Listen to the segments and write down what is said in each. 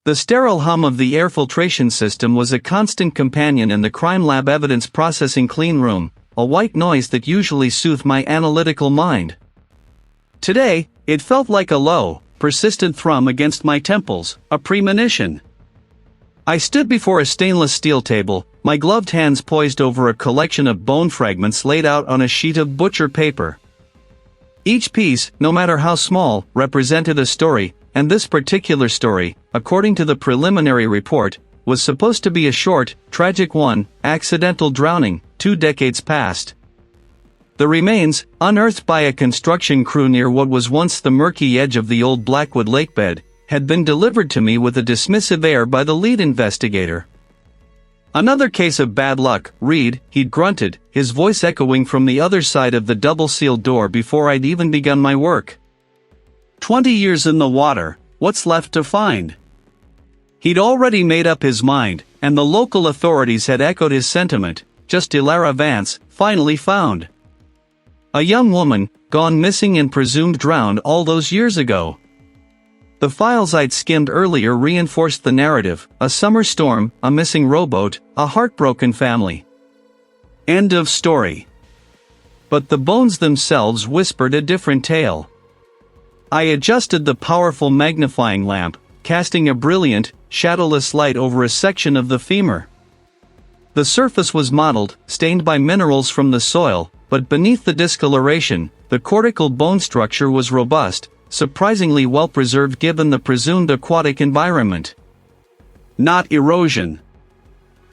The sterile hum of the air filtration system was a constant companion in the crime lab evidence processing clean room, a white noise that usually soothed my analytical mind. Today, it felt like a low, persistent thrum against my temples, a premonition. I stood before a stainless steel table, my gloved hands poised over a collection of bone fragments laid out on a sheet of butcher paper. Each piece, no matter how small, represented a story, and this particular story, according to the preliminary report, was supposed to be a short, tragic one: accidental drowning, 2 decades past. The remains, unearthed by a construction crew near what was once the murky edge of the old Blackwood lakebed, had been delivered to me with a dismissive air by the lead investigator. "Another case of bad luck, Reed," he'd grunted, his voice echoing from the other side of the double-sealed door before I'd even begun my work. 20 years in the water, what's left to find? He'd already made up his mind, and the local authorities had echoed his sentiment: just Ilara Vance, finally found. A young woman, gone missing and presumed drowned all those years ago. The files I'd skimmed earlier reinforced the narrative: a summer storm, a missing rowboat, a heartbroken family. End of story. But the bones themselves whispered a different tale. I adjusted the powerful magnifying lamp, casting a brilliant, shadowless light over a section of the femur. The surface was mottled, stained by minerals from the soil, but beneath the discoloration, the cortical bone structure was robust, surprisingly well preserved given the presumed aquatic environment. Not erosion.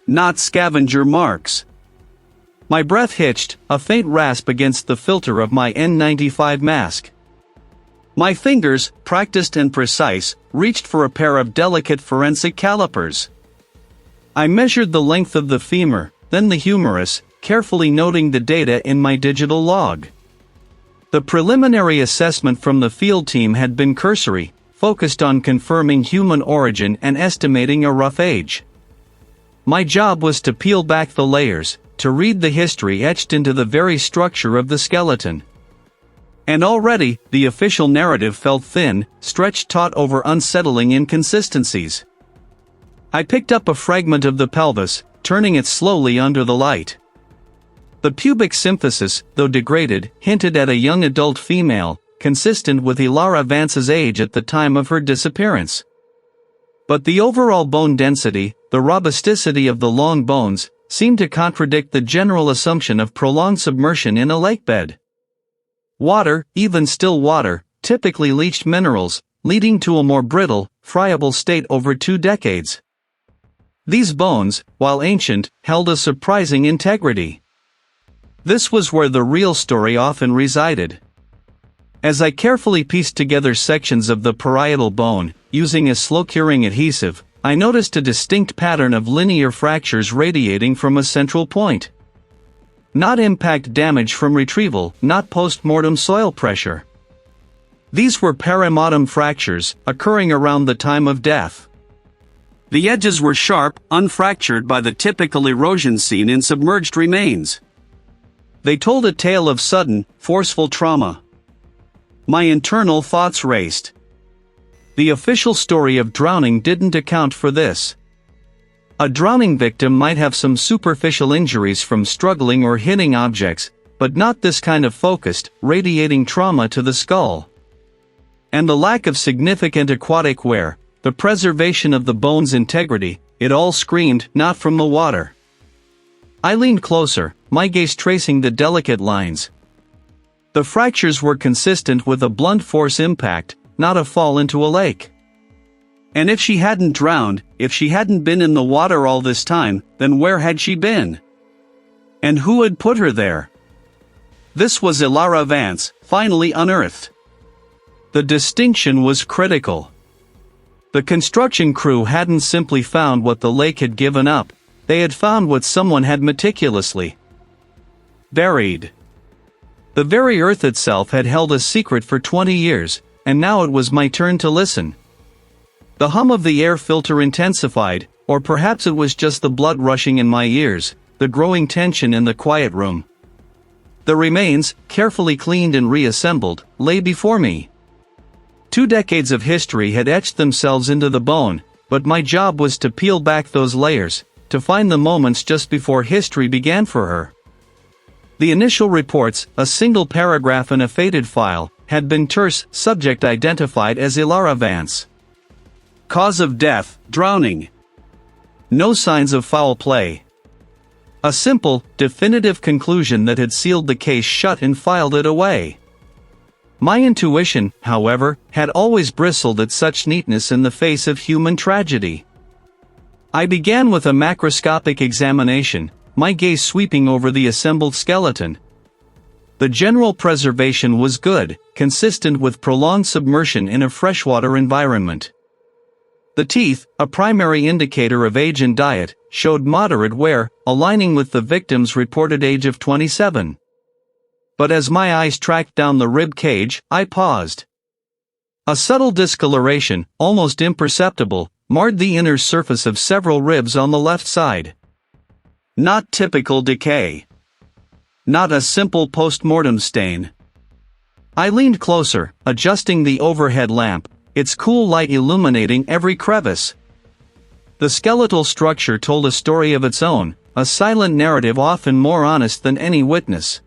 Not scavenger marks. My breath hitched, a faint rasp against the filter of my N95 mask. My fingers, practiced and precise, reached for a pair of delicate forensic calipers. I measured the length of the femur, then the humerus, carefully noting the data in my digital log. The preliminary assessment from the field team had been cursory, focused on confirming human origin and estimating a rough age. My job was to peel back the layers, to read the history etched into the very structure of the skeleton. And already, the official narrative felt thin, stretched taut over unsettling inconsistencies. I picked up a fragment of the pelvis, turning it slowly under the light. The pubic symphysis, though degraded, hinted at a young adult female, consistent with Ilara Vance's age at the time of her disappearance. But the overall bone density, the robusticity of the long bones, seemed to contradict the general assumption of prolonged submersion in a lakebed. Water, even still water, typically leached minerals, leading to a more brittle, friable state over 2 decades. These bones, while ancient, held a surprising integrity. This was where the real story often resided. As I carefully pieced together sections of the parietal bone, using a slow-curing adhesive, I noticed a distinct pattern of linear fractures radiating from a central point. Not impact damage from retrieval, not post-mortem soil pressure. These were perimortem fractures, occurring around the time of death. The edges were sharp, unfractured by the typical erosion seen in submerged remains. They told a tale of sudden, forceful trauma. My internal thoughts raced. The official story of drowning didn't account for this. A drowning victim might have some superficial injuries from struggling or hitting objects, but not this kind of focused, radiating trauma to the skull. And the lack of significant aquatic wear, the preservation of the bone's integrity, it all screamed, not from the water. I leaned closer, my gaze tracing the delicate lines. The fractures were consistent with a blunt force impact, not a fall into a lake. And if she hadn't drowned, if she hadn't been in the water all this time, then where had she been? And who had put her there? This was Ilara Vance, finally unearthed. The distinction was critical. The construction crew hadn't simply found what the lake had given up, they had found what someone had meticulously buried. The very earth itself had held a secret for 20 years, and now it was my turn to listen. The hum of the air filter intensified, or perhaps it was just the blood rushing in my ears, the growing tension in the quiet room. The remains, carefully cleaned and reassembled, lay before me. 2 decades of history had etched themselves into the bone, but my job was to peel back those layers, to find the moments just before history began for her. The initial reports, a single paragraph in a faded file, had been terse, subject identified as Ilara Vance. Cause of death, drowning. No signs of foul play. A simple, definitive conclusion that had sealed the case shut and filed it away. My intuition, however, had always bristled at such neatness in the face of human tragedy. I began with a macroscopic examination, my gaze sweeping over the assembled skeleton. The general preservation was good, consistent with prolonged submersion in a freshwater environment. The teeth, a primary indicator of age and diet, showed moderate wear, aligning with the victim's reported age of 27. But as my eyes tracked down the rib cage, I paused. A subtle discoloration, almost imperceptible, marred the inner surface of several ribs on the left side. Not typical decay. Not a simple post-mortem stain. I leaned closer, adjusting the overhead lamp, its cool light illuminating every crevice. The skeletal structure told a story of its own, a silent narrative often more honest than any witness.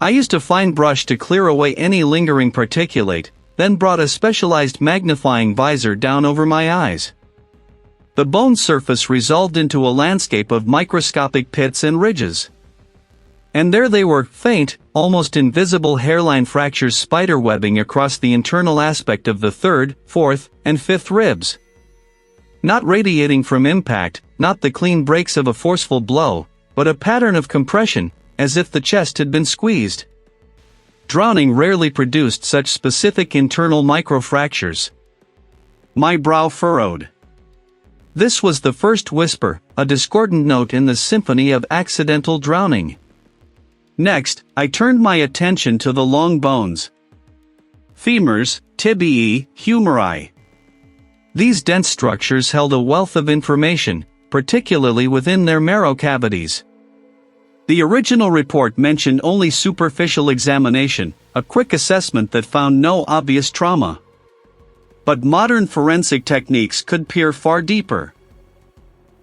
I used a fine brush to clear away any lingering particulate, then brought a specialized magnifying visor down over my eyes. The bone surface resolved into a landscape of microscopic pits and ridges. And there they were, faint, almost invisible hairline fractures spiderwebbing across the internal aspect of the third, fourth, and fifth ribs. Not radiating from impact, not the clean breaks of a forceful blow, but a pattern of compression, as if the chest had been squeezed. Drowning rarely produced such specific internal microfractures. My brow furrowed. This was the first whisper, a discordant note in the symphony of accidental drowning. Next, I turned my attention to the long bones. Femurs, tibiae, humeri. These dense structures held a wealth of information, particularly within their marrow cavities. The original report mentioned only superficial examination, a quick assessment that found no obvious trauma. But modern forensic techniques could peer far deeper.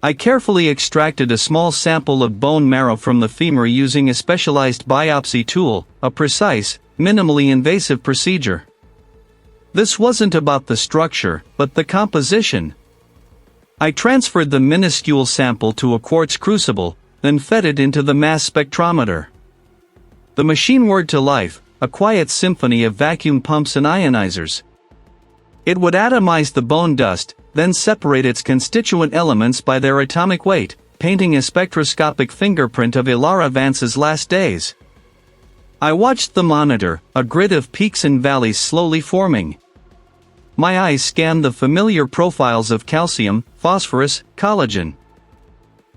I carefully extracted a small sample of bone marrow from the femur using a specialized biopsy tool, a precise, minimally invasive procedure. This wasn't about the structure, but the composition. I transferred the minuscule sample to a quartz crucible, then fed it into the mass spectrometer. The machine whirred to life, a quiet symphony of vacuum pumps and ionizers. It would atomize the bone dust, then separate its constituent elements by their atomic weight, painting a spectroscopic fingerprint of Ilara Vance's last days. I watched the monitor, a grid of peaks and valleys slowly forming. My eyes scanned the familiar profiles of calcium, phosphorus, collagen.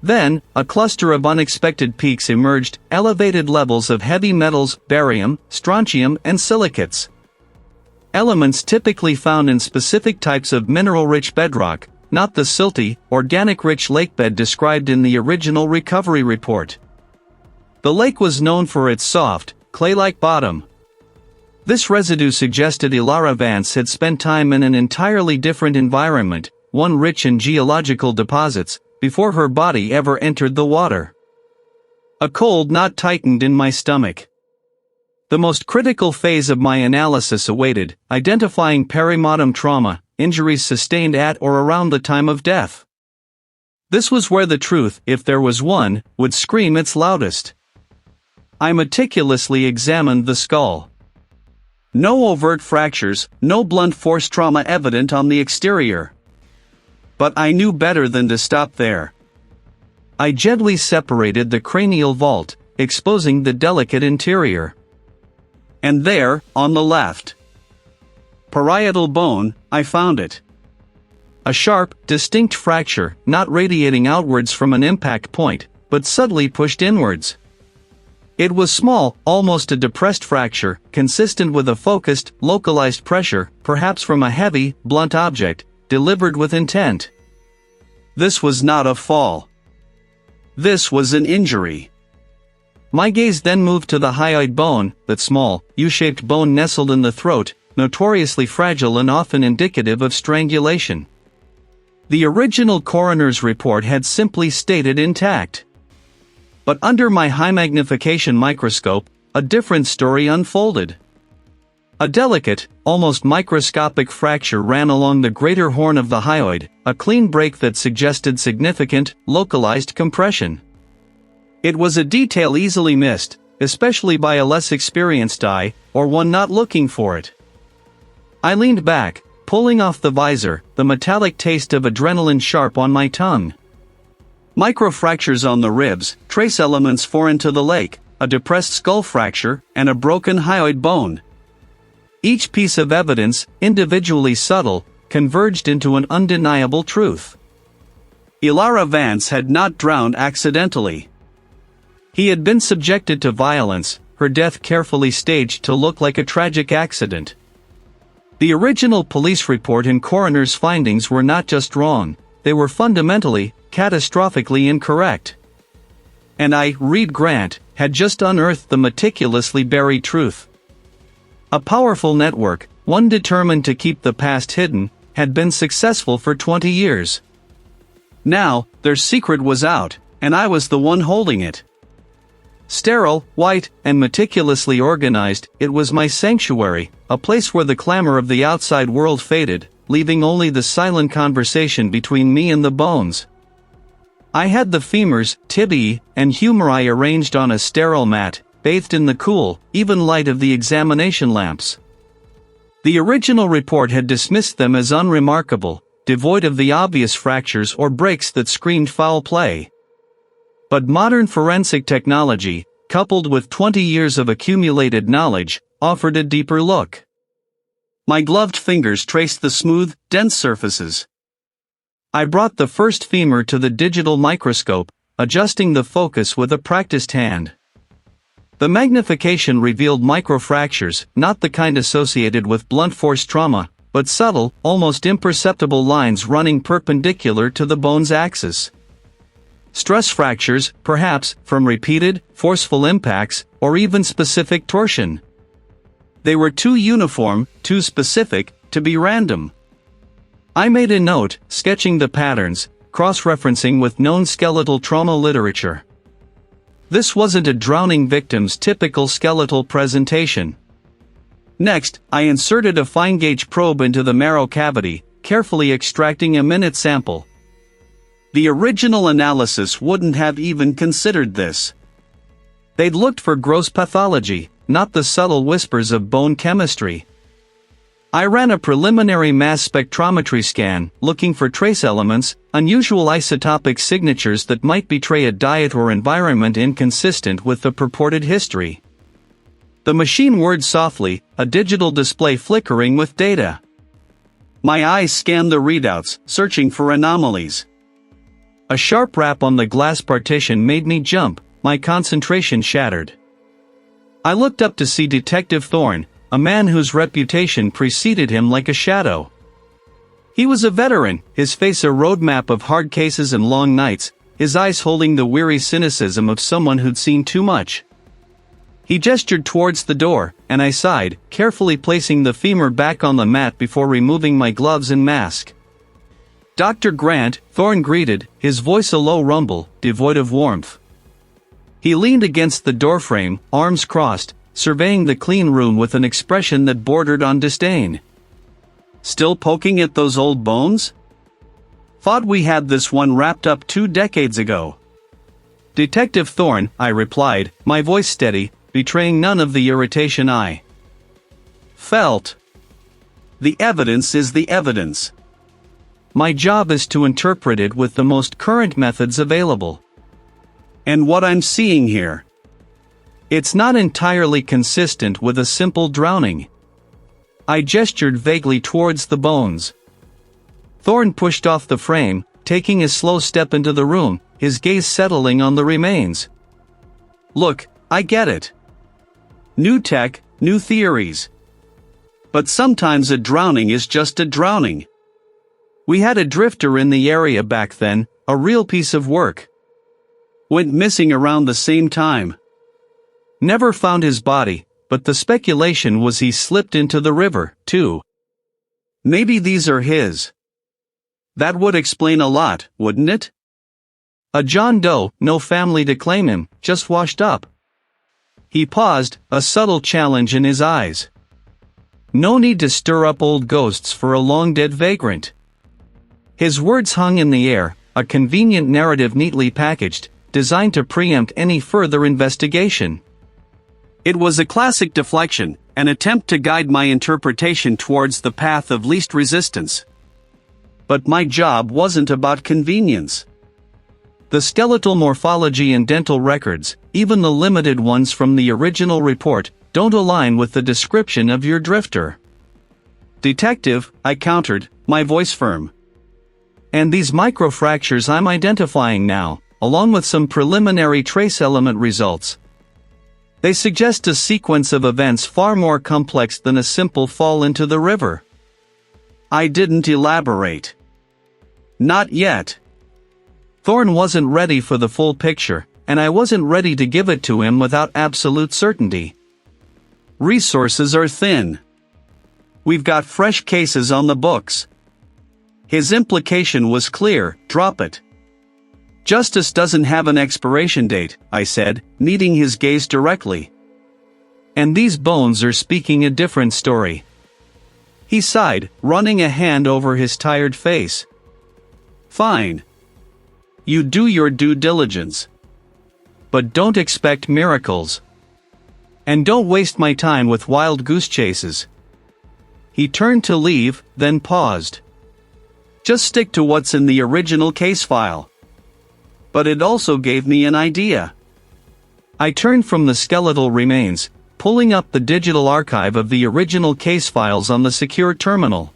Then, a cluster of unexpected peaks emerged, elevated levels of heavy metals, barium, strontium, and silicates. Elements typically found in specific types of mineral-rich bedrock, not the silty, organic-rich lakebed described in the original recovery report. The lake was known for its soft, clay-like bottom. This residue suggested Ilara Vance had spent time in an entirely different environment, one rich in geological deposits, before her body ever entered the water. A cold knot tightened in my stomach. The most critical phase of my analysis awaited, identifying perimortem trauma, injuries sustained at or around the time of death. This was where the truth, if there was one, would scream its loudest. I meticulously examined the skull. No overt fractures, no blunt force trauma evident on the exterior. But I knew better than to stop there. I gently separated the cranial vault, exposing the delicate interior. And there, on the left, parietal bone, I found it. A sharp, distinct fracture, not radiating outwards from an impact point, but subtly pushed inwards. It was small, almost a depressed fracture, consistent with a focused, localized pressure, perhaps from a heavy, blunt object, delivered with intent. This was not a fall. This was an injury. My gaze then moved to the hyoid bone, that small, U-shaped bone nestled in the throat, notoriously fragile and often indicative of strangulation. The original coroner's report had simply stayed intact. But under my high-magnification microscope, a different story unfolded. A delicate, almost microscopic fracture ran along the greater horn of the hyoid, a clean break that suggested significant, localized compression. It was a detail easily missed, especially by a less experienced eye, or one not looking for it. I leaned back, pulling off the visor, the metallic taste of adrenaline sharp on my tongue. Microfractures on the ribs, trace elements foreign to the lake, a depressed skull fracture, and a broken hyoid bone. Each piece of evidence, individually subtle, converged into an undeniable truth. Ilara Vance had not drowned accidentally. He had been subjected to violence, her death carefully staged to look like a tragic accident. The original police report and coroner's findings were not just wrong, they were fundamentally, catastrophically incorrect. And I, Reed Grant, had just unearthed the meticulously buried truth. A powerful network, one determined to keep the past hidden, had been successful for 20 years. Now, their secret was out, and I was the one holding it. Sterile, white, and meticulously organized, it was my sanctuary, a place where the clamor of the outside world faded, leaving only the silent conversation between me and the bones. I had the femurs, tibiae, and humeri arranged on a sterile mat, bathed in the cool, even light of the examination lamps. The original report had dismissed them as unremarkable, devoid of the obvious fractures or breaks that screamed foul play. But modern forensic technology, coupled with 20 years of accumulated knowledge, offered a deeper look. My gloved fingers traced the smooth, dense surfaces. I brought the first femur to the digital microscope, adjusting the focus with a practiced hand. The magnification revealed microfractures, not the kind associated with blunt force trauma, but subtle, almost imperceptible lines running perpendicular to the bone's axis. Stress fractures, perhaps, from repeated, forceful impacts, or even specific torsion. They were too uniform, too specific, to be random. I made a note, sketching the patterns, cross-referencing with known skeletal trauma literature. This wasn't a drowning victim's typical skeletal presentation. Next, I inserted a fine-gauge probe into the marrow cavity, carefully extracting a minute sample. The original analysis wouldn't have even considered this. They'd looked for gross pathology, not the subtle whispers of bone chemistry. I ran a preliminary mass spectrometry scan, looking for trace elements, unusual isotopic signatures that might betray a diet or environment inconsistent with the purported history. The machine whirred softly, a digital display flickering with data. My eyes scanned the readouts, searching for anomalies. A sharp rap on the glass partition made me jump, my concentration shattered. I looked up to see Detective Thorne, a man whose reputation preceded him like a shadow. He was a veteran, his face a roadmap of hard cases and long nights, his eyes holding the weary cynicism of someone who'd seen too much. He gestured towards the door, and I sighed, carefully placing the femur back on the mat before removing my gloves and mask. Dr. Grant, Thorne greeted, his voice a low rumble, devoid of warmth. He leaned against the doorframe, arms crossed, surveying the clean room with an expression that bordered on disdain. Still poking at those old bones? Thought we had this one wrapped up 2 decades ago. Detective Thorne, I replied, my voice steady, betraying none of the irritation I felt. The evidence is the evidence. My job is to interpret it with the most current methods available. And what I'm seeing here, it's not entirely consistent with a simple drowning. I gestured vaguely towards the bones. Thorne pushed off the frame, taking a slow step into the room, his gaze settling on the remains. Look, I get it. New tech, new theories. But sometimes a drowning is just a drowning. We had a drifter in the area back then, a real piece of work. Went missing around the same time. Never found his body, but the speculation was he slipped into the river, too. Maybe these are his That would explain a lot, wouldn't it? A John Doe, no family to claim him, just washed up. He paused, a subtle challenge in his eyes. No need to stir up old ghosts for a long-dead vagrant. His words hung in the air, a convenient narrative neatly packaged, designed to preempt any further investigation. It was a classic deflection, an attempt to guide my interpretation towards the path of least resistance. But my job wasn't about convenience. The skeletal morphology and dental records, even the limited ones from the original report, don't align with the description of your drifter. Detective, I countered, my voice firm. And these microfractures I'm identifying now, along with some preliminary trace element results. They suggest a sequence of events far more complex than a simple fall into the river. I didn't elaborate. Not yet. Thorne wasn't ready for the full picture, and I wasn't ready to give it to him without absolute certainty. Resources are thin. We've got fresh cases on the books. His implication was clear, drop it. Justice doesn't have an expiration date, I said, meeting his gaze directly. And these bones are speaking a different story. He sighed, running a hand over his tired face. Fine. You do your due diligence. But don't expect miracles. And don't waste my time with wild goose chases. He turned to leave, then paused. Just stick to what's in the original case file. But it also gave me an idea. I turned from the skeletal remains, pulling up the digital archive of the original case files on the secure terminal.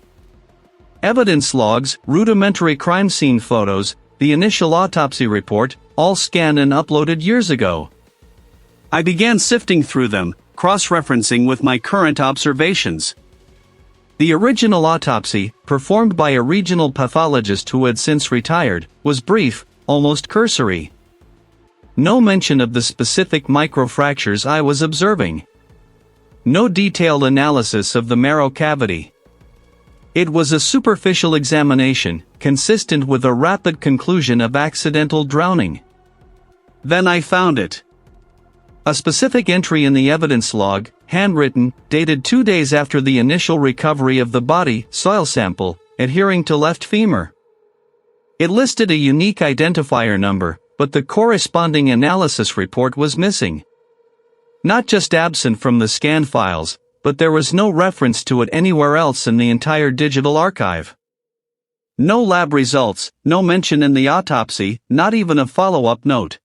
Evidence logs, rudimentary crime scene photos, the initial autopsy report, all scanned and uploaded years ago. I began sifting through them, cross-referencing with my current observations. The original autopsy, performed by a regional pathologist who had since retired, was brief, almost cursory. No mention of the specific microfractures I was observing. No detailed analysis of the marrow cavity. It was a superficial examination, consistent with a rapid conclusion of accidental drowning. Then I found it. A specific entry in the evidence log, handwritten, dated 2 days after the initial recovery of the body, soil sample, adhering to left femur. It listed a unique identifier number, but the corresponding analysis report was missing. Not just absent from the scan files, but there was no reference to it anywhere else in the entire digital archive. No lab results, no mention in the autopsy, not even a follow-up note.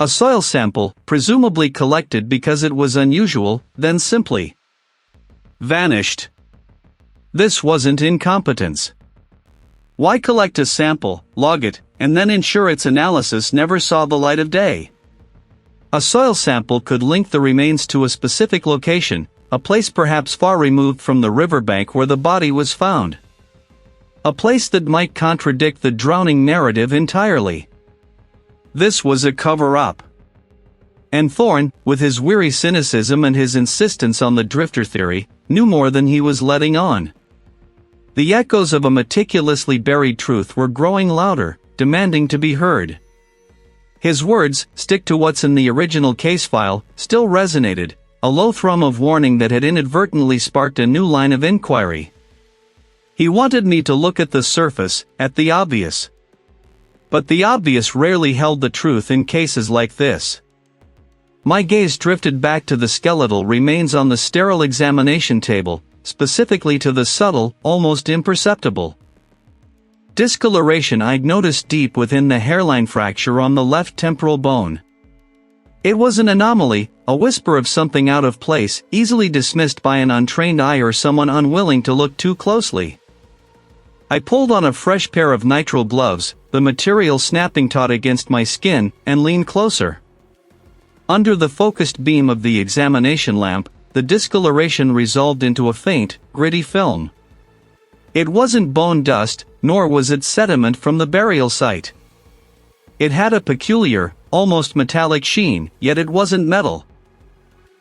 A soil sample, presumably collected because it was unusual, then simply vanished. This wasn't incompetence. Why collect a sample, log it, and then ensure its analysis never saw the light of day? A soil sample could link the remains to a specific location, a place perhaps far removed from the riverbank where the body was found. A place that might contradict the drowning narrative entirely. This was a cover-up. And Thorne, with his weary cynicism and his insistence on the drifter theory, knew more than he was letting on. The echoes of a meticulously buried truth were growing louder, demanding to be heard. His words, stick to what's in the original case file, still resonated, a low thrum of warning that had inadvertently sparked a new line of inquiry. He wanted me to look at the surface, at the obvious. But the obvious rarely held the truth in cases like this. My gaze drifted back to the skeletal remains on the sterile examination table, specifically to the subtle, almost imperceptible discoloration I'd noticed deep within the hairline fracture on the left temporal bone. It was an anomaly, a whisper of something out of place, easily dismissed by an untrained eye or someone unwilling to look too closely. I pulled on a fresh pair of nitrile gloves, the material snapping taut against my skin, and leaned closer. Under the focused beam of the examination lamp, the discoloration resolved into a faint, gritty film. It wasn't bone dust, nor was it sediment from the burial site. It had a peculiar, almost metallic sheen, yet it wasn't metal.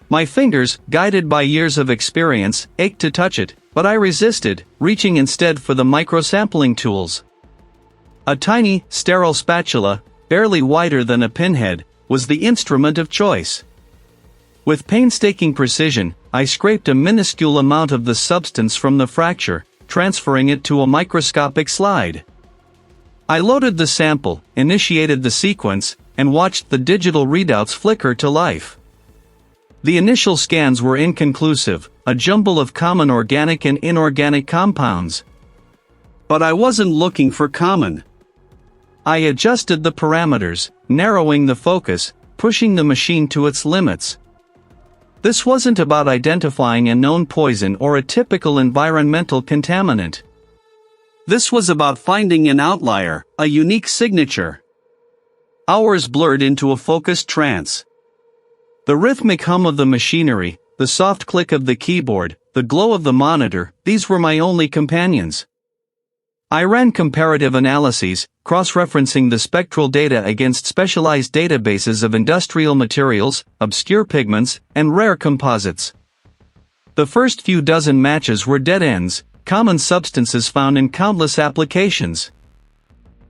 My fingers, guided by years of experience, ached to touch it, but I resisted, reaching instead for the microsampling tools. A tiny, sterile spatula, barely wider than a pinhead, was the instrument of choice. With painstaking precision, I scraped a minuscule amount of the substance from the fracture, transferring it to a microscopic slide. I loaded the sample, initiated the sequence, and watched the digital readouts flicker to life. The initial scans were inconclusive, a jumble of common organic and inorganic compounds. But I wasn't looking for common. I adjusted the parameters, narrowing the focus, pushing the machine to its limits. This wasn't about identifying a known poison or a typical environmental contaminant. This was about finding an outlier, a unique signature. Hours blurred into a focused trance. The rhythmic hum of the machinery, the soft click of the keyboard, the glow of the monitor, these were my only companions. I ran comparative analyses, cross-referencing the spectral data against specialized databases of industrial materials, obscure pigments, and rare composites. The first few dozen matches were dead ends, common substances found in countless applications.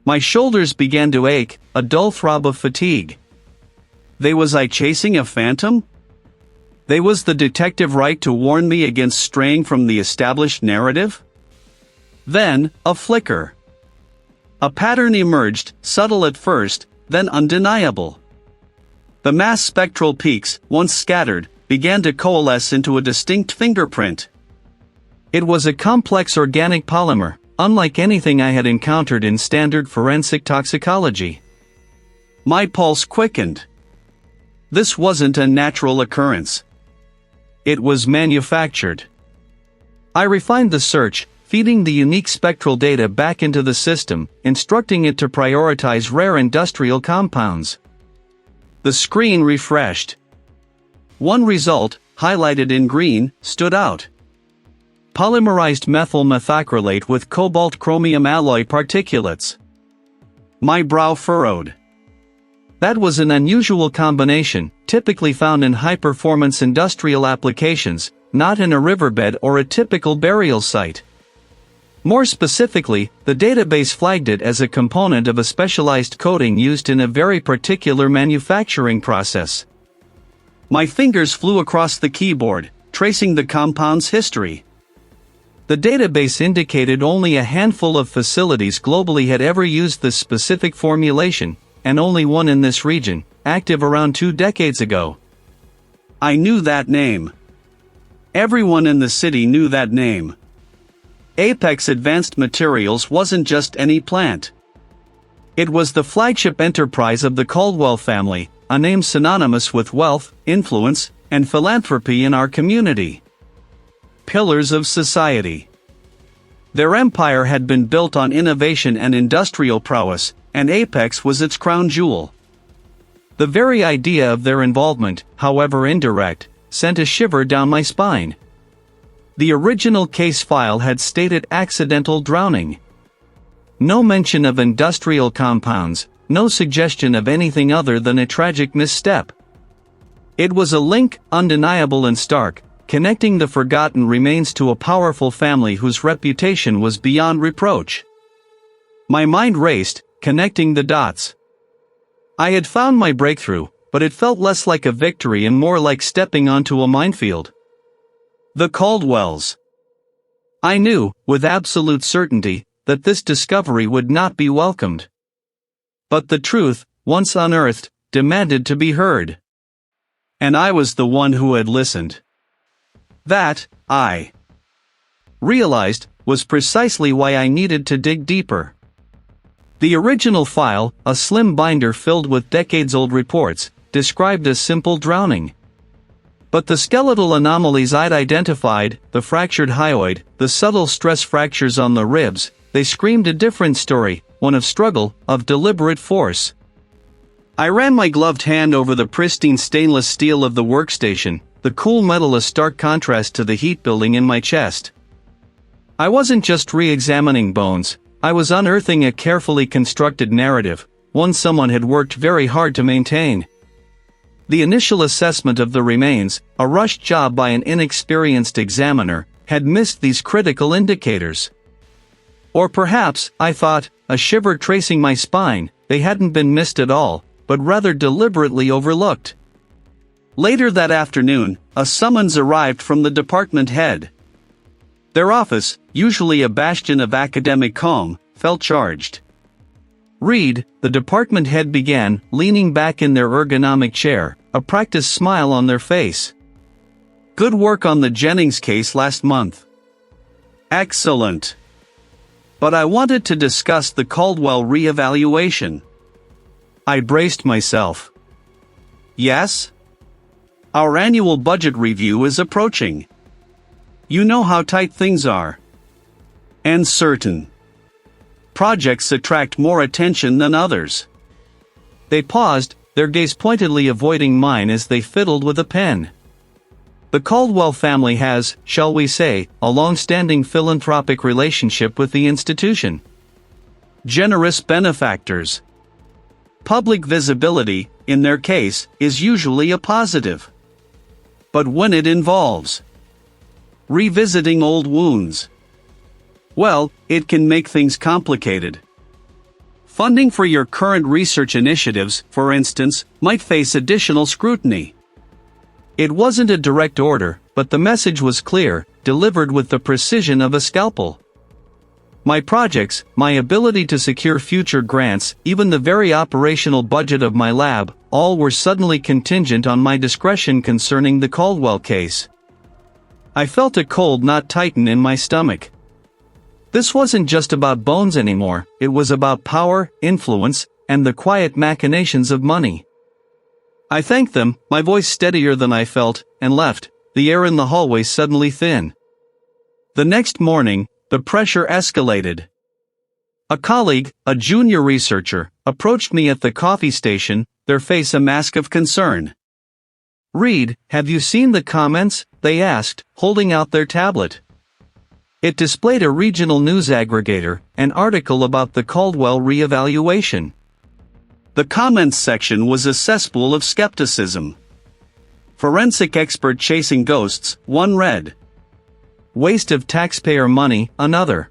My shoulders began to ache, a dull throb of fatigue. Was I chasing a phantom? Was the detective right to warn me against straying from the established narrative? Then, a flicker. A pattern emerged, subtle at first, then undeniable. The mass spectral peaks, once scattered, began to coalesce into a distinct fingerprint. It was a complex organic polymer, unlike anything I had encountered in standard forensic toxicology. My pulse quickened. This wasn't a natural occurrence. It was manufactured. I refined the search, feeding the unique spectral data back into the system, instructing it to prioritize rare industrial compounds. The screen refreshed. One result, highlighted in green, stood out. Polymerized methyl methacrylate with cobalt-chromium alloy particulates. My brow furrowed. That was an unusual combination, typically found in high-performance industrial applications, not in a riverbed or a typical burial site. More specifically, the database flagged it as a component of a specialized coating used in a very particular manufacturing process. My fingers flew across the keyboard, tracing the compound's history. The database indicated only a handful of facilities globally had ever used this specific formulation, and only one in this region, active around 2 decades ago. I knew that name. Everyone in the city knew that name. Apex Advanced Materials wasn't just any plant. It was the flagship enterprise of the Caldwell family, a name synonymous with wealth, influence, and philanthropy in our community. Pillars of society. Their empire had been built on innovation and industrial prowess, and Apex was its crown jewel. The very idea of their involvement, however indirect, sent a shiver down my spine. The original case file had stated accidental drowning. No mention of industrial compounds, no suggestion of anything other than a tragic misstep. It was a link, undeniable and stark, connecting the forgotten remains to a powerful family whose reputation was beyond reproach. My mind raced, connecting the dots. I had found my breakthrough, but it felt less like a victory and more like stepping onto a minefield. The Caldwells. I knew, with absolute certainty, that this discovery would not be welcomed. But the truth, once unearthed, demanded to be heard. And I was the one who had listened. That, I realized, was precisely why I needed to dig deeper. The original file, a slim binder filled with decades-old reports, described a simple drowning. But the skeletal anomalies I'd identified, the fractured hyoid, the subtle stress fractures on the ribs, they screamed a different story, one of struggle, of deliberate force. I ran my gloved hand over the pristine stainless steel of the workstation, the cool metal a stark contrast to the heat building in my chest. I wasn't just re-examining bones, I was unearthing a carefully constructed narrative, one someone had worked very hard to maintain. The initial assessment of the remains, a rushed job by an inexperienced examiner, had missed these critical indicators. Or perhaps, I thought, a shiver tracing my spine. They hadn't been missed at all, but rather deliberately overlooked. Later that afternoon, a summons arrived from the department head. Their office, usually a bastion of academic calm, felt charged. "Read," the department head began, leaning back in their ergonomic chair, a practiced smile on their face. "Good work on the Jennings case last month." "Excellent. But I wanted to discuss the Caldwell re-evaluation." I braced myself. "Yes? Our annual budget review is approaching. You know how tight things are. And certain projects attract more attention than others." They paused, their gaze pointedly avoiding mine as they fiddled with a pen. The Caldwell family has, shall we say, a long-standing philanthropic relationship with the institution. Generous benefactors. Public visibility, in their case, is usually a positive. But when it involves revisiting old wounds, well, it can make things complicated. Funding for your current research initiatives, for instance, might face additional scrutiny. It wasn't a direct order, but the message was clear, delivered with the precision of a scalpel. My projects, my ability to secure future grants, even the very operational budget of my lab, all were suddenly contingent on my discretion concerning the Caldwell case. I felt a cold knot tighten in my stomach. This wasn't just about bones anymore, it was about power, influence, and the quiet machinations of money. I thanked them, my voice steadier than I felt, and left, the air in the hallway suddenly thin. The next morning, the pressure escalated. A colleague, a junior researcher, approached me at the coffee station, their face a mask of concern. "Reed, have you seen the comments?" they asked, holding out their tablet. It displayed a regional news aggregator, an article about the Caldwell re-evaluation. The comments section was a cesspool of skepticism. "Forensic expert chasing ghosts," one read. "Waste of taxpayer money," another.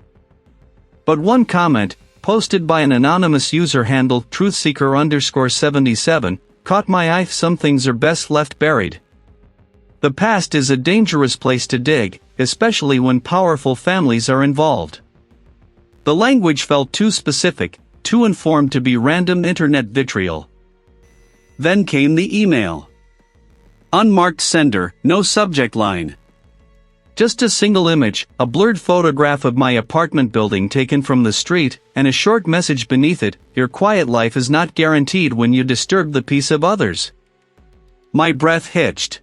But one comment, posted by an anonymous user handled truthseeker_77, caught my eye. "Some things are best left buried." The past is a dangerous place to dig, especially when powerful families are involved. The language felt too specific, too informed to be random internet vitriol. Then came the email. Unmarked sender, no subject line. Just a single image, a blurred photograph of my apartment building taken from the street, and a short message beneath it: "Your quiet life is not guaranteed when you disturb the peace of others." My breath hitched.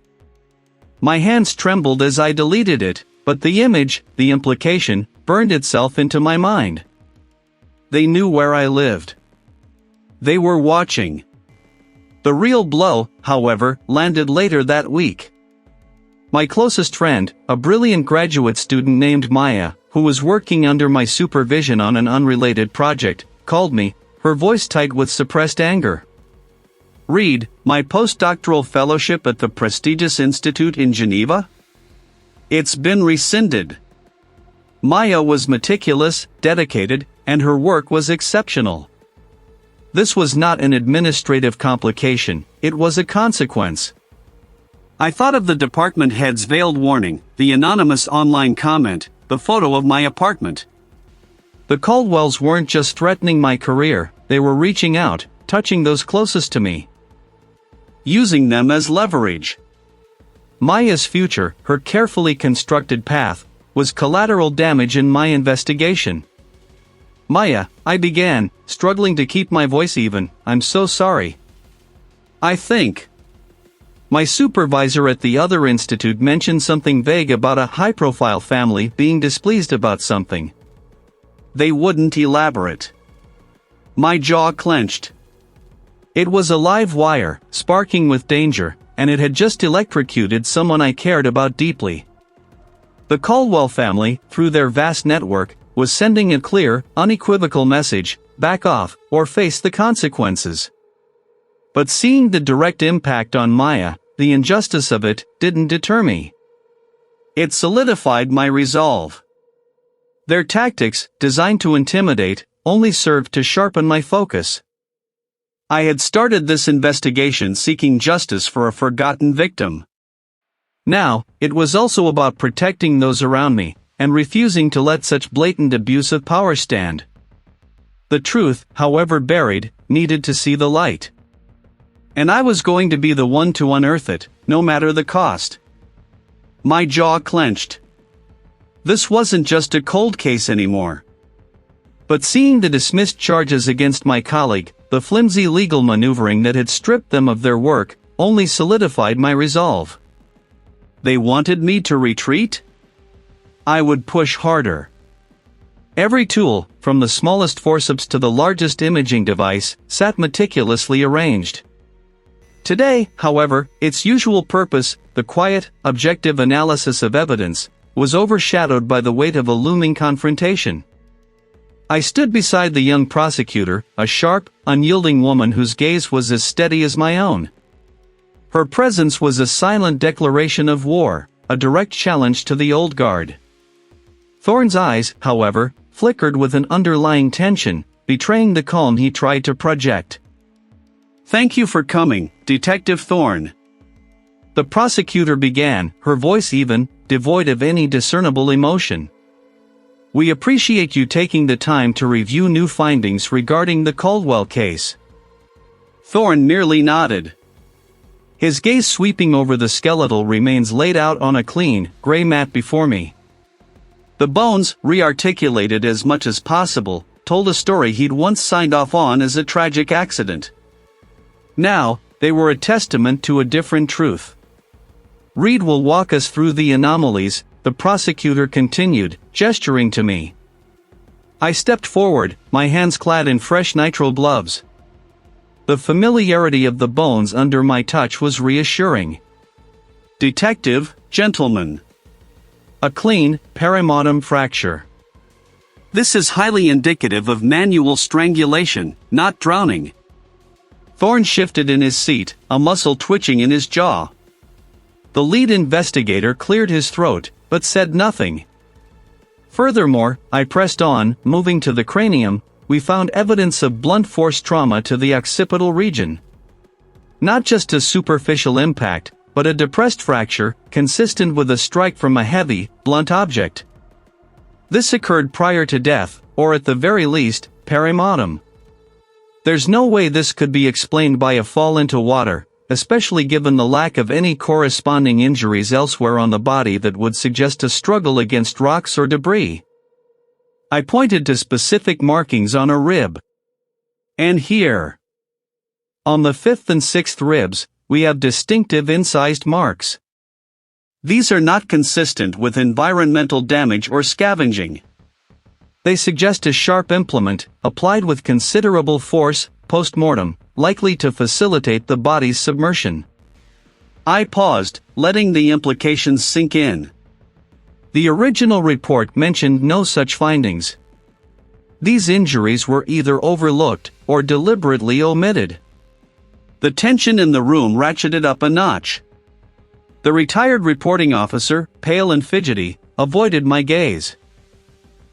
My hands trembled as I deleted it, but the image, the implication, burned itself into my mind. They knew where I lived. They were watching. The real blow, however, landed later that week. My closest friend, a brilliant graduate student named Maya, who was working under my supervision on an unrelated project, called me, her voice tight with suppressed anger. "Reed, my postdoctoral fellowship at the prestigious institute in Geneva? It's been rescinded." Maya was meticulous, dedicated, and her work was exceptional. This was not an administrative complication, it was a consequence. I thought of the department head's veiled warning, the anonymous online comment, the photo of my apartment. The Caldwells weren't just threatening my career, they were reaching out, touching those closest to me. Using them as leverage. Maya's future, her carefully constructed path, was collateral damage in my investigation. "Maya," I began, struggling to keep my voice even, "I'm so sorry. I think my supervisor at the other institute mentioned something vague about a high-profile family being displeased about something." They wouldn't elaborate. My jaw clenched. It was a live wire, sparking with danger, and it had just electrocuted someone I cared about deeply. The Caldwell family, through their vast network, was sending a clear, unequivocal message: back off, or face the consequences. But seeing the direct impact on Maya, the injustice of it, didn't deter me. It solidified my resolve. Their tactics, designed to intimidate, only served to sharpen my focus. I had started this investigation seeking justice for a forgotten victim. Now, it was also about protecting those around me, and refusing to let such blatant abuse of power stand. The truth, however buried, needed to see the light. And I was going to be the one to unearth it, no matter the cost. My jaw clenched. This wasn't just a cold case anymore. But seeing the dismissed charges against my colleague, the flimsy legal maneuvering that had stripped them of their work, only solidified my resolve. They wanted me to retreat? I would push harder. Every tool, from the smallest forceps to the largest imaging device, sat meticulously arranged. Today, however, its usual purpose, the quiet, objective analysis of evidence, was overshadowed by the weight of a looming confrontation. I stood beside the young prosecutor, a sharp, unyielding woman whose gaze was as steady as my own. Her presence was a silent declaration of war, a direct challenge to the old guard. Thorne's eyes, however, flickered with an underlying tension, betraying the calm he tried to project. "Thank you for coming, Detective Thorne," the prosecutor began, her voice even, devoid of any discernible emotion. "We appreciate you taking the time to review new findings regarding the Caldwell case." Thorne merely nodded. His gaze sweeping over the skeletal remains laid out on a clean, gray mat before me. The bones, re-articulated as much as possible, told a story he'd once signed off on as a tragic accident. Now, they were a testament to a different truth. "Reed will walk us through the anomalies," the prosecutor continued, gesturing to me. I stepped forward, my hands clad in fresh nitrile gloves. The familiarity of the bones under my touch was reassuring. "Detective, gentlemen. A clean, perimotum fracture. This is highly indicative of manual strangulation, not drowning." Thorne shifted in his seat, a muscle twitching in his jaw. The lead investigator cleared his throat, but said nothing. Furthermore, I pressed on, moving to the cranium. We found evidence of blunt force trauma to the occipital region. Not just a superficial impact, but a depressed fracture, consistent with a strike from a heavy, blunt object. This occurred prior to death, or at the very least, perimotum. There's no way this could be explained by a fall into water, especially given the lack of any corresponding injuries elsewhere on the body that would suggest a struggle against rocks or debris. I pointed to specific markings on a rib. And here. On the 5th and 6th ribs, we have distinctive incised marks. These are not consistent with environmental damage or scavenging. They suggest a sharp implement, applied with considerable force, post-mortem, likely to facilitate the body's submersion. I paused, letting the implications sink in. The original report mentioned no such findings. These injuries were either overlooked, or deliberately omitted. The tension in the room ratcheted up a notch. The retired reporting officer, pale and fidgety, avoided my gaze.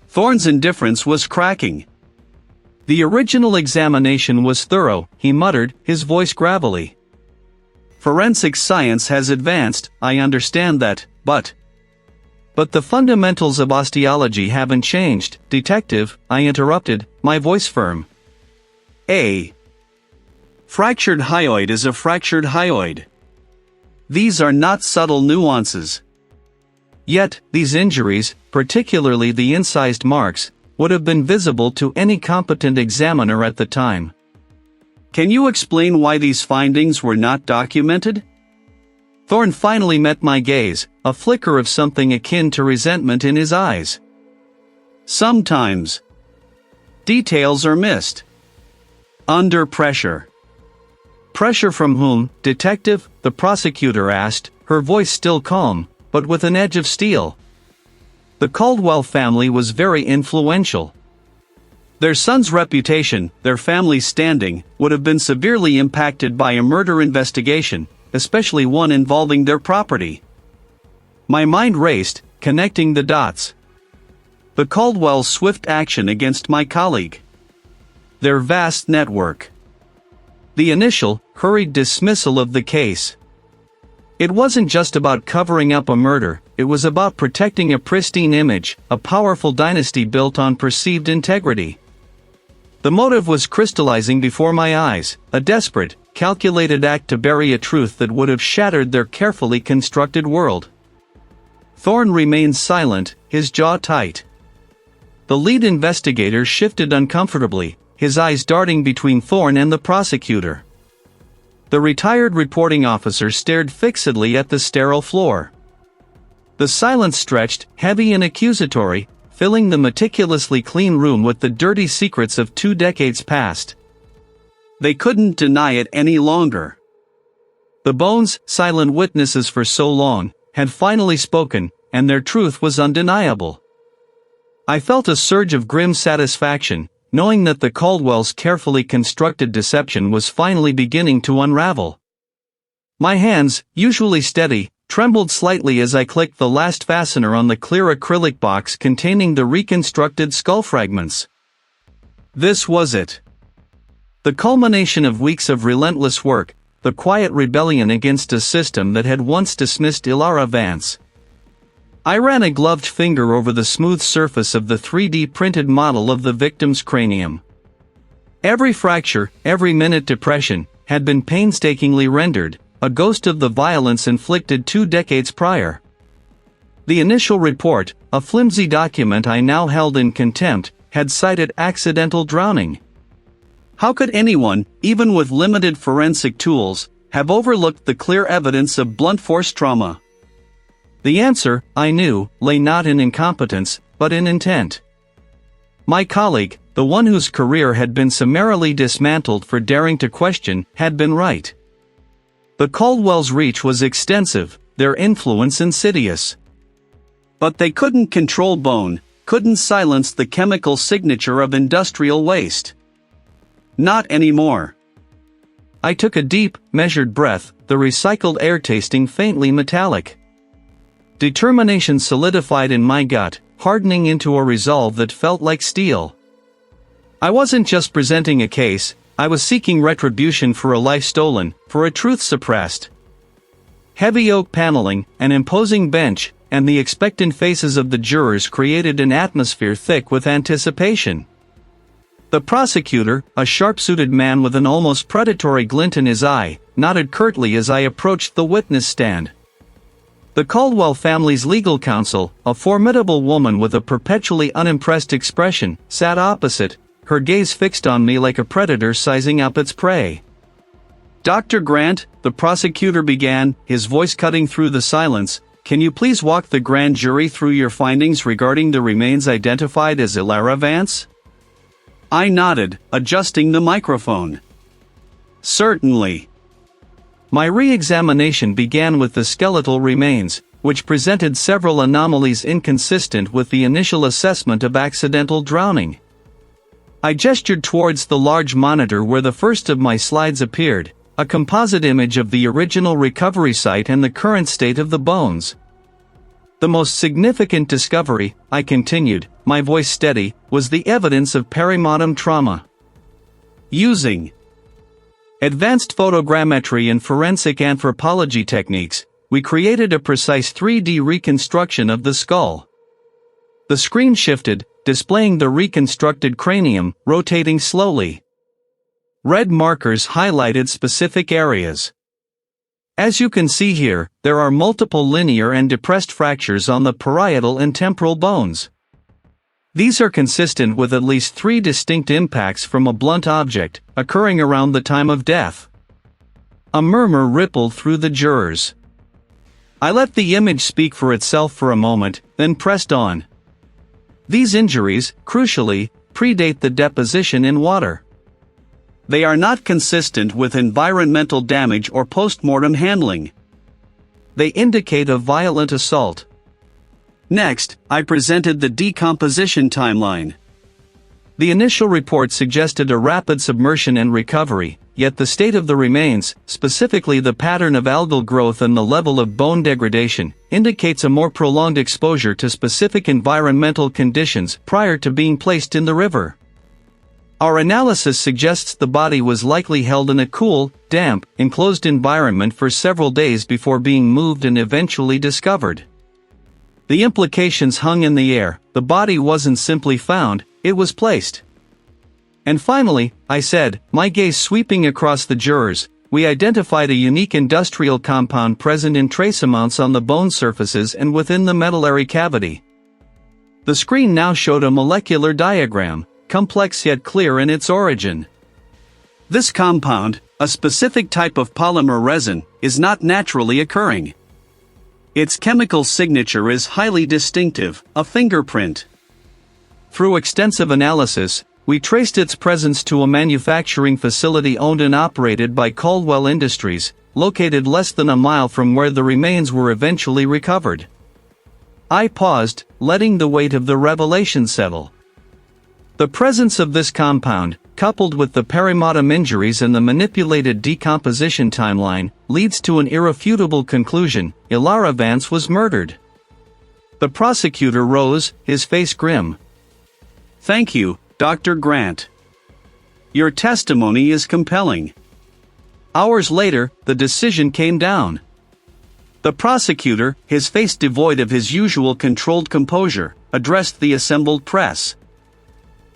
Thorne's indifference was cracking. "The original examination was thorough," he muttered, his voice gravelly. "Forensic science has advanced, I understand that, but the fundamentals of osteology haven't changed, Detective," I interrupted, my voice firm. "A fractured hyoid is a fractured hyoid. These are not subtle nuances." Yet, these injuries, particularly the incised marks, would have been visible to any competent examiner at the time. "Can you explain why these findings were not documented?" Thorne finally met my gaze, a flicker of something akin to resentment in his eyes. "Sometimes details are missed. Under pressure." "Pressure from whom, Detective?" the prosecutor asked, her voice still calm, but with an edge of steel. The Caldwell family was very influential. Their son's reputation, their family's standing, would have been severely impacted by a murder investigation, especially one involving their property. My mind raced, connecting the dots. The Caldwell's swift action against my colleague. their vast network. The initial, hurried dismissal of the case. It wasn't just about covering up a murder, it was about protecting a pristine image, a powerful dynasty built on perceived integrity. The motive was crystallizing before my eyes, a desperate, calculated act to bury a truth that would have shattered their carefully constructed world. Thorne remained silent, his jaw tight. The lead investigator shifted uncomfortably, his eyes darting between Thorne and the prosecutor. The retired reporting officer stared fixedly at the sterile floor. The silence stretched, heavy and accusatory, filling the meticulously clean room with the dirty secrets of 2 decades past. They couldn't deny it any longer. The bones, silent witnesses for so long, had finally spoken, and their truth was undeniable. I felt a surge of grim satisfaction, knowing that the Caldwells' carefully constructed deception was finally beginning to unravel. My hands, usually steady, trembled slightly as I clicked the last fastener on the clear acrylic box containing the reconstructed skull fragments. This was it. The culmination of weeks of relentless work, the quiet rebellion against a system that had once dismissed Ilara Vance. I ran a gloved finger over the smooth surface of the 3D printed model of the victim's cranium. Every fracture, every minute depression, had been painstakingly rendered, a ghost of the violence inflicted 2 decades prior. The initial report, a flimsy document I now held in contempt, had cited accidental drowning. How could anyone, even with limited forensic tools, have overlooked the clear evidence of blunt force trauma? The answer, I knew, lay not in incompetence, but in intent. My colleague, the one whose career had been summarily dismantled for daring to question, had been right. The Caldwells' reach was extensive, their influence insidious. But they couldn't control bone, couldn't silence the chemical signature of industrial waste. Not anymore. I took a deep, measured breath, the recycled air tasting faintly metallic. Determination solidified in my gut, hardening into a resolve that felt like steel. I wasn't just presenting a case, I was seeking retribution for a life stolen, for a truth suppressed. Heavy oak paneling, an imposing bench, and the expectant faces of the jurors created an atmosphere thick with anticipation. The prosecutor, a sharp-suited man with an almost predatory glint in his eye, nodded curtly as I approached the witness stand. The Caldwell family's legal counsel, a formidable woman with a perpetually unimpressed expression, sat opposite, her gaze fixed on me like a predator sizing up its prey. "Dr. Grant," the prosecutor began, his voice cutting through the silence, "can you please walk the grand jury through your findings regarding the remains identified as Ilara Vance?" I nodded, adjusting the microphone. "Certainly." My re-examination began with the skeletal remains, which presented several anomalies inconsistent with the initial assessment of accidental drowning. I gestured towards the large monitor where the first of my slides appeared, a composite image of the original recovery site and the current state of the bones. The most significant discovery, I continued, my voice steady, was the evidence of perimortem trauma. Using advanced photogrammetry and forensic anthropology techniques, we created a precise 3D reconstruction of the skull. The screen shifted, displaying the reconstructed cranium, rotating slowly. Red markers highlighted specific areas. As you can see here, there are multiple linear and depressed fractures on the parietal and temporal bones. These are consistent with at least 3 distinct impacts from a blunt object, occurring around the time of death. A murmur rippled through the jurors. I let the image speak for itself for a moment, then pressed on. These injuries, crucially, predate the deposition in water. They are not consistent with environmental damage or post-mortem handling. They indicate a violent assault. Next, I presented the decomposition timeline. The initial report suggested a rapid submersion and recovery, yet the state of the remains, specifically the pattern of algal growth and the level of bone degradation, indicates a more prolonged exposure to specific environmental conditions prior to being placed in the river. Our analysis suggests the body was likely held in a cool, damp, enclosed environment for several days before being moved and eventually discovered. The implications hung in the air. The body wasn't simply found, it was placed. And finally, I said, my gaze sweeping across the jurors, we identified a unique industrial compound present in trace amounts on the bone surfaces and within the medullary cavity. The screen now showed a molecular diagram, complex yet clear in its origin. This compound, a specific type of polymer resin, is not naturally occurring. Its chemical signature is highly distinctive, a fingerprint. Through extensive analysis, we traced its presence to a manufacturing facility owned and operated by Caldwell Industries, located less than a mile from where the remains were eventually recovered. I paused, letting the weight of the revelation settle. The presence of this compound, coupled with the perimortem injuries and the manipulated decomposition timeline, leads to an irrefutable conclusion: Ilara Vance was murdered. The prosecutor rose, his face grim. "Thank you, Dr. Grant. Your testimony is compelling." Hours later, the decision came down. The prosecutor, his face devoid of his usual controlled composure, addressed the assembled press.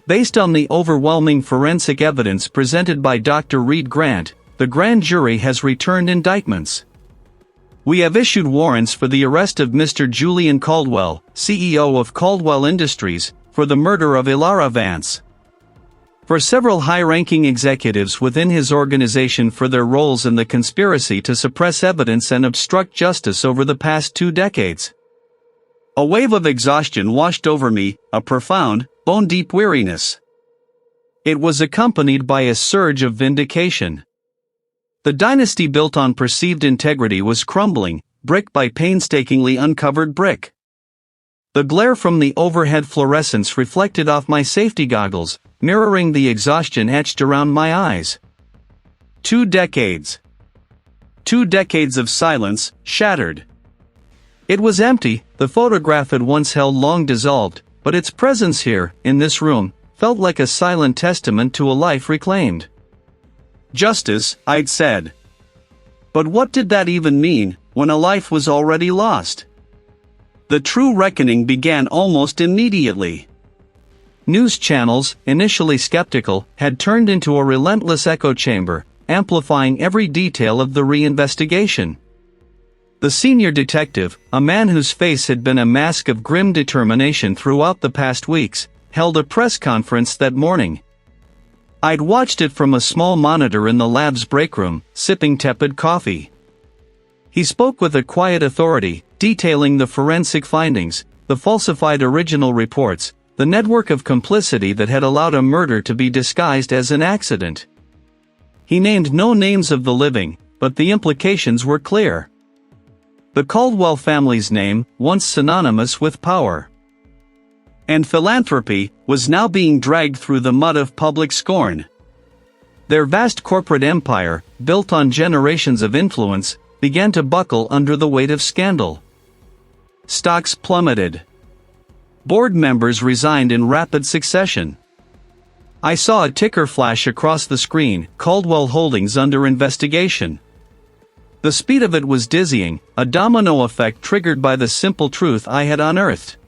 Based on the overwhelming forensic evidence presented by Dr. Reed Grant, the grand jury has returned indictments. We have issued warrants for the arrest of Mr. Julian Caldwell, CEO of Caldwell Industries, for the murder of Ilara Vance. For several high-ranking executives within his organization for their roles in the conspiracy to suppress evidence and obstruct justice over the past 2 decades. A wave of exhaustion washed over me, a profound, bone-deep weariness. It was accompanied by a surge of vindication. The dynasty built on perceived integrity was crumbling, brick by painstakingly uncovered brick. The glare from the overhead fluorescence reflected off my safety goggles, mirroring the exhaustion etched around my eyes. 2 decades. 2 decades of silence, shattered. It was empty, the photograph it once held long dissolved, but its presence here, in this room, felt like a silent testament to a life reclaimed. Justice, I'd said. But what did that even mean, when a life was already lost? The true reckoning began almost immediately. News channels, initially skeptical, had turned into a relentless echo chamber, amplifying every detail of the reinvestigation. The senior detective, a man whose face had been a mask of grim determination throughout the past weeks, held a press conference that morning. I'd watched it from a small monitor in the lab's break room, sipping tepid coffee. He spoke with a quiet authority, detailing the forensic findings, the falsified original reports, the network of complicity that had allowed a murder to be disguised as an accident. He named no names of the living, but the implications were clear. The Caldwell family's name, once synonymous with power and philanthropy, was now being dragged through the mud of public scorn. Their vast corporate empire, built on generations of influence, began to buckle under the weight of scandal. Stocks plummeted. Board members resigned in rapid succession. I saw a ticker flash across the screen: Caldwell Holdings under investigation. The speed of it was dizzying, a domino effect triggered by the simple truth I had unearthed.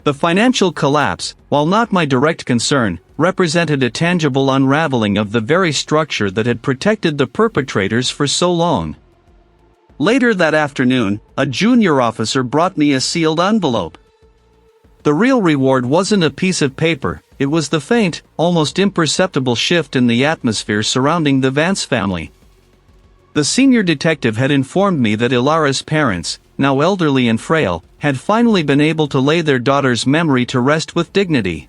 The financial collapse, while not my direct concern, represented a tangible unraveling of the very structure that had protected the perpetrators for so long. Later that afternoon, a junior officer brought me a sealed envelope. The real reward wasn't a piece of paper, it was the faint, almost imperceptible shift in the atmosphere surrounding the Vance family. The senior detective had informed me that Ilara's parents, now elderly and frail, had finally been able to lay their daughter's memory to rest with dignity.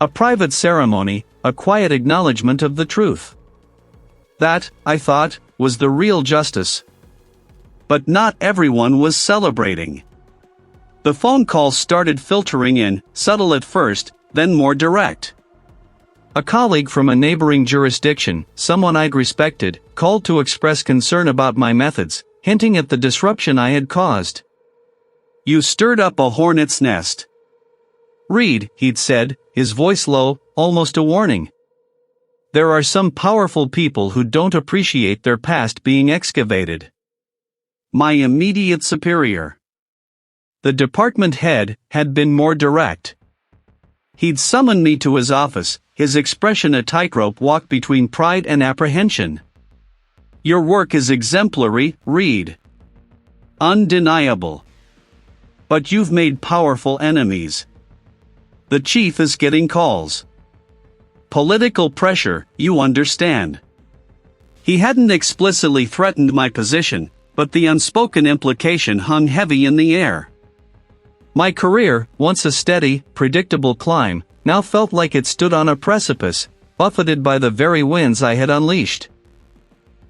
A private ceremony, a quiet acknowledgement of the truth. That, I thought, was the real justice. But not everyone was celebrating. The phone calls started filtering in, subtle at first, then more direct. A colleague from a neighboring jurisdiction, someone I'd respected, called to express concern about my methods, hinting at the disruption I had caused. "You stirred up a hornet's nest. "Read," he'd said, his voice low, almost a warning. "There are some powerful people who don't appreciate their past being excavated." My immediate superior, the department head, had been more direct. He'd summoned me to his office, his expression a tightrope walk between pride and apprehension. "Your work is exemplary, Reed. Undeniable. But you've made powerful enemies. The chief is getting calls. Political pressure, you understand." He hadn't explicitly threatened my position, but the unspoken implication hung heavy in the air. My career, once a steady, predictable climb, now felt like it stood on a precipice, buffeted by the very winds I had unleashed.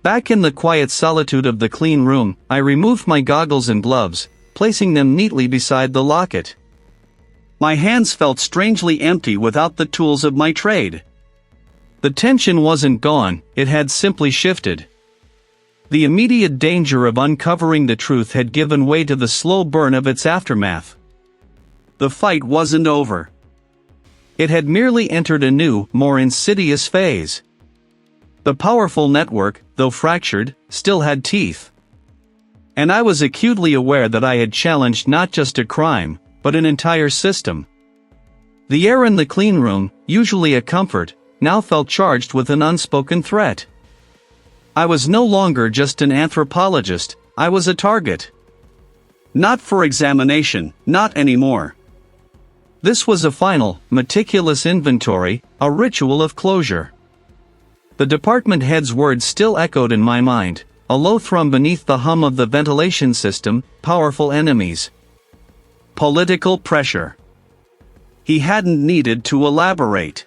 Back in the quiet solitude of the clean room, I removed my goggles and gloves, placing them neatly beside the locket. My hands felt strangely empty without the tools of my trade. The tension wasn't gone, it had simply shifted. The immediate danger of uncovering the truth had given way to the slow burn of its aftermath. The fight wasn't over. It had merely entered a new, more insidious phase. The powerful network, though fractured, still had teeth. And I was acutely aware that I had challenged not just a crime, but an entire system. The air in the clean room, usually a comfort, now felt charged with an unspoken threat. I was no longer just an anthropologist, I was a target. Not for examination, not anymore. This was a final, meticulous inventory, a ritual of closure. The department head's words still echoed in my mind, a low thrum beneath the hum of the ventilation system, powerful enemies. Political pressure. He hadn't needed to elaborate.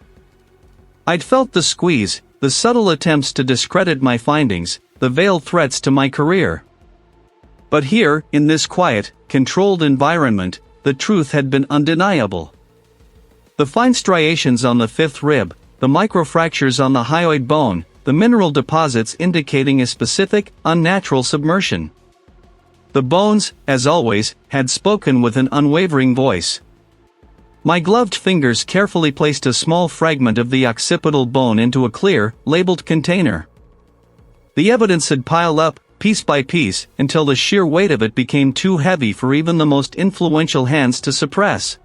I'd felt the squeeze, the subtle attempts to discredit my findings, the veiled threats to my career. But here, in this quiet, controlled environment, the truth had been undeniable. The fine striations on the fifth rib, the microfractures on the hyoid bone, the mineral deposits indicating a specific, unnatural submersion. The bones, as always, had spoken with an unwavering voice. My gloved fingers carefully placed a small fragment of the occipital bone into a clear, labeled container. The evidence had piled up, piece by piece, until the sheer weight of it became too heavy for even the most influential hands to suppress.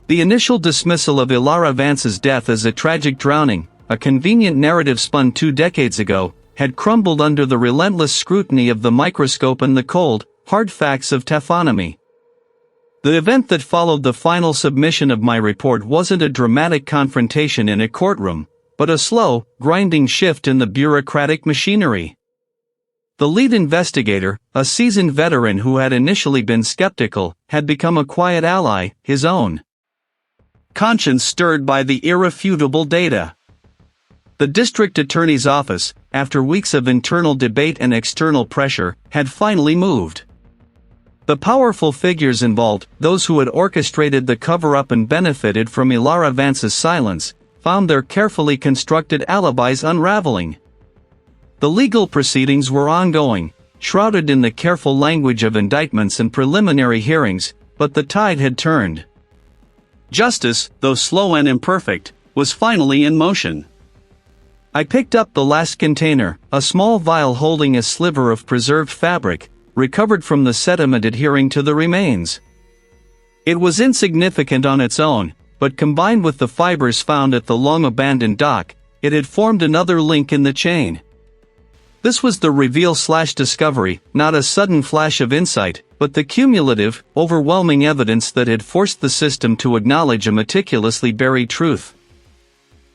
The initial dismissal of Ilara Vance's death as a tragic drowning, a convenient narrative spun 2 decades ago, had crumbled under the relentless scrutiny of the microscope and the cold, hard facts of taphonomy. The event that followed the final submission of my report wasn't a dramatic confrontation in a courtroom, but a slow, grinding shift in the bureaucratic machinery. The lead investigator, a seasoned veteran who had initially been skeptical, had become a quiet ally, his own conscience stirred by the irrefutable data. The district attorney's office, after weeks of internal debate and external pressure, had finally moved. The powerful figures involved, those who had orchestrated the cover-up and benefited from Ilara Vance's silence, found their carefully constructed alibis unraveling. The legal proceedings were ongoing, shrouded in the careful language of indictments and preliminary hearings, but the tide had turned. Justice, though slow and imperfect, was finally in motion. I picked up the last container, a small vial holding a sliver of preserved fabric, recovered from the sediment adhering to the remains. It was insignificant on its own, but combined with the fibers found at the long-abandoned dock, it had formed another link in the chain. This was the reveal/discovery, not a sudden flash of insight, but the cumulative, overwhelming evidence that had forced the system to acknowledge a meticulously buried truth.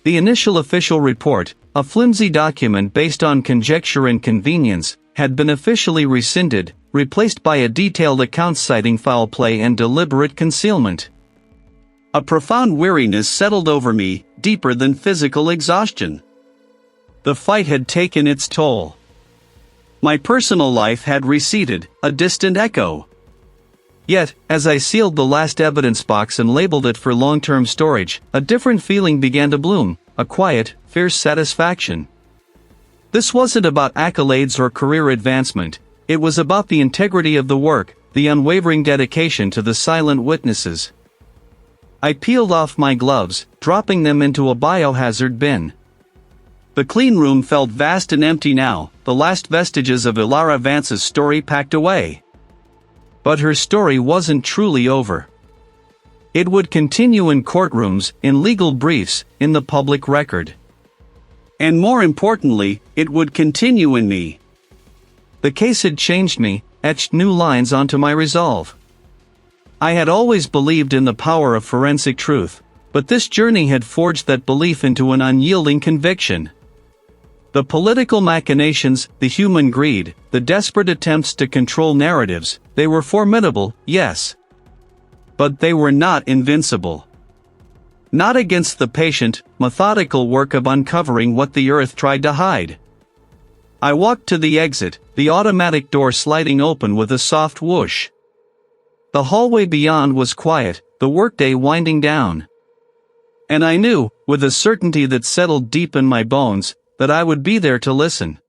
The initial official report, a flimsy document based on conjecture and convenience, had been officially rescinded, replaced by a detailed account citing foul play and deliberate concealment. A profound weariness settled over me, deeper than physical exhaustion. The fight had taken its toll. My personal life had receded, a distant echo. Yet, as I sealed the last evidence box and labeled it for long-term storage, a different feeling began to bloom, a quiet, fierce satisfaction. This wasn't about accolades or career advancement, it was about the integrity of the work, the unwavering dedication to the silent witnesses. I peeled off my gloves, dropping them into a biohazard bin. The clean room felt vast and empty now, the last vestiges of Ilara Vance's story packed away. But her story wasn't truly over. It would continue in courtrooms, in legal briefs, in the public record. And more importantly, it would continue in me. The case had changed me, etched new lines onto my resolve. I had always believed in the power of forensic truth, but this journey had forged that belief into an unyielding conviction. The political machinations, the human greed, the desperate attempts to control narratives, they were formidable, yes. But they were not invincible. Not against the patient, methodical work of uncovering what the earth tried to hide. I walked to the exit, the automatic door sliding open with a soft whoosh. The hallway beyond was quiet, the workday winding down. And I knew, with a certainty that settled deep in my bones, that I would be there to listen.